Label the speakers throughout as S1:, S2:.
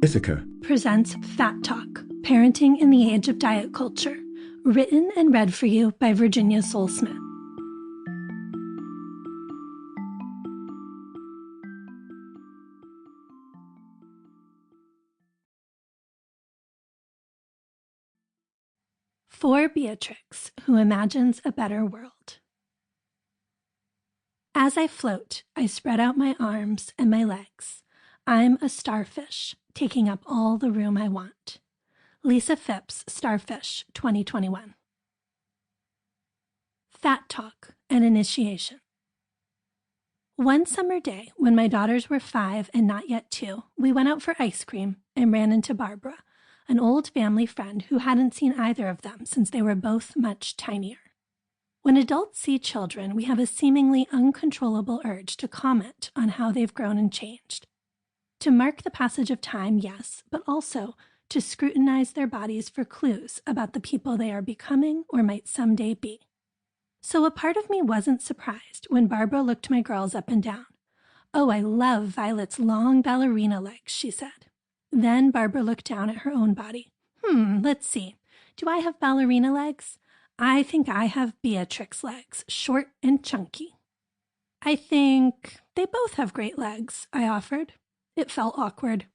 S1: Ithaca
S2: presents Fat Talk, Parenting in the Age of Diet Culture, written and read for you by Virginia Soul-Smith. For Beatrix, who imagines a better world. As I float, I spread out my arms and my legs. I'm a starfish, taking up all the room I want. Lisa Phipps, Starfish, 2021. Fat Talk, an initiation. One summer day, when my daughters were 5 and not yet 2, we went out for ice cream and ran into Barbara, an old family friend who hadn't seen either of them since they were both much tinier. When adults see children, we have a seemingly uncontrollable urge to comment on how they've grown and changed. To mark the passage of time, yes, but also to scrutinize their bodies for clues about the people they are becoming or might someday be. So a part of me wasn't surprised when Barbara looked my girls up and down. "Oh, I love Violet's long ballerina legs," she said. Then Barbara looked down at her own body. Let's see. Do I have ballerina legs? I think I have Beatrix legs, short and chunky. I think they both have great legs, I offered. It felt awkward.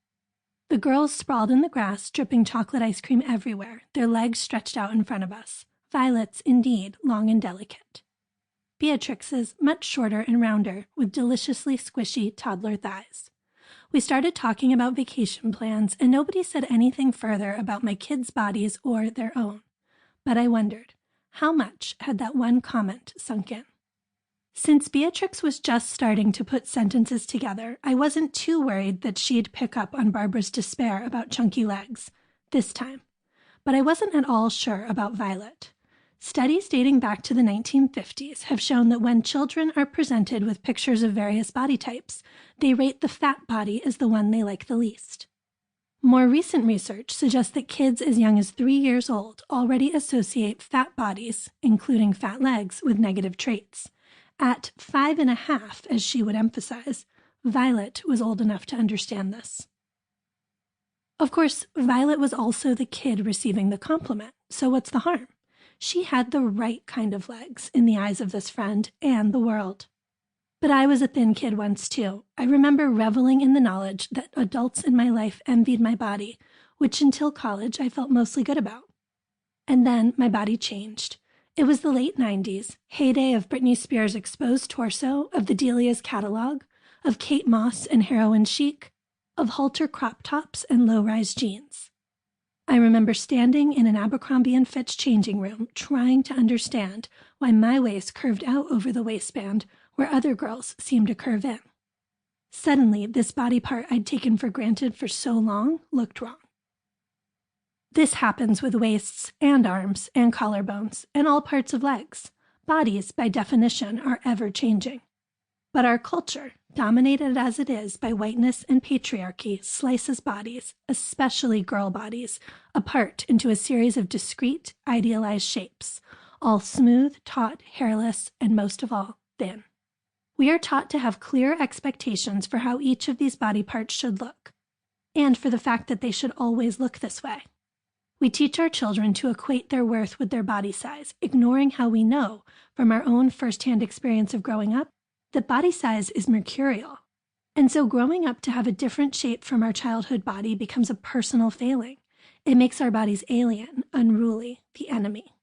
S2: The girls sprawled in the grass, dripping chocolate ice cream everywhere, their legs stretched out in front of us. Violet's, indeed, long and delicate. Beatrix's much shorter and rounder, with deliciously squishy toddler thighs. We started talking about vacation plans, and nobody said anything further about my kids' bodies or their own. But I wondered, how much had that one comment sunk in? Since Beatrix was just starting to put sentences together, I wasn't too worried that she'd pick up on Barbara's despair about chunky legs, this time. But I wasn't at all sure about Violet. Studies dating back to the 1950s have shown that when children are presented with pictures of various body types, they rate the fat body as the one they like the least. More recent research suggests that kids as young as 3 years old already associate fat bodies, including fat legs, with negative traits. At 5.5, as she would emphasize, Violet was old enough to understand this. Of course, Violet was also the kid receiving the compliment, so what's the harm? She had the right kind of legs in the eyes of this friend and the world. But I was a thin kid once too. I remember reveling in the knowledge that adults in my life envied my body, which until college I felt mostly good about. And then my body changed. It was the late 90s, heyday of Britney Spears' exposed torso, of the Delia's catalog, of Kate Moss and heroin chic, of halter crop tops and low-rise jeans. I remember standing in an Abercrombie & Fitch changing room trying to understand why my waist curved out over the waistband where other girls seemed to curve in. Suddenly, this body part I'd taken for granted for so long looked wrong. This happens with waists and arms and collarbones and all parts of legs. Bodies, by definition, are ever-changing. But our culture, dominated as it is by whiteness and patriarchy, slices bodies, especially girl bodies, apart into a series of discrete, idealized shapes, all smooth, taut, hairless, and most of all, thin. We are taught to have clear expectations for how each of these body parts should look, and for the fact that they should always look this way. We teach our children to equate their worth with their body size, ignoring how we know, from our own first-hand experience of growing up, that body size is mercurial. And so growing up to have a different shape from our childhood body becomes a personal failing. It makes our bodies alien, unruly, the enemy.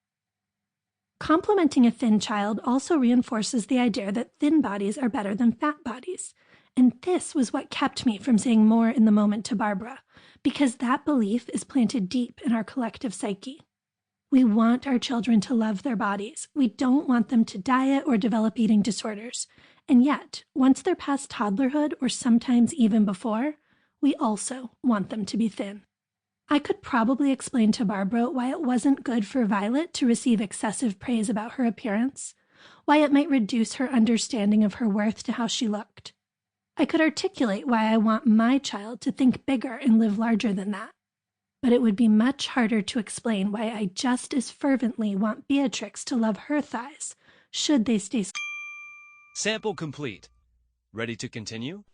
S2: Complimenting a thin child also reinforces the idea that thin bodies are better than fat bodies. And this was what kept me from saying more in the moment to Barbara, because that belief is planted deep in our collective psyche. We want our children to love their bodies. We don't want them to diet or develop eating disorders. And yet, once they're past toddlerhood, or sometimes even before, we also want them to be thin. I could probably explain to Barbara why it wasn't good for Violet to receive excessive praise about her appearance, why it might reduce her understanding of her worth to how she looked. I could articulate why I want my child to think bigger and live larger than that. But it would be much harder to explain why I just as fervently want Beatrix to love her thighs, should they stay.
S3: Sample complete. Ready to continue?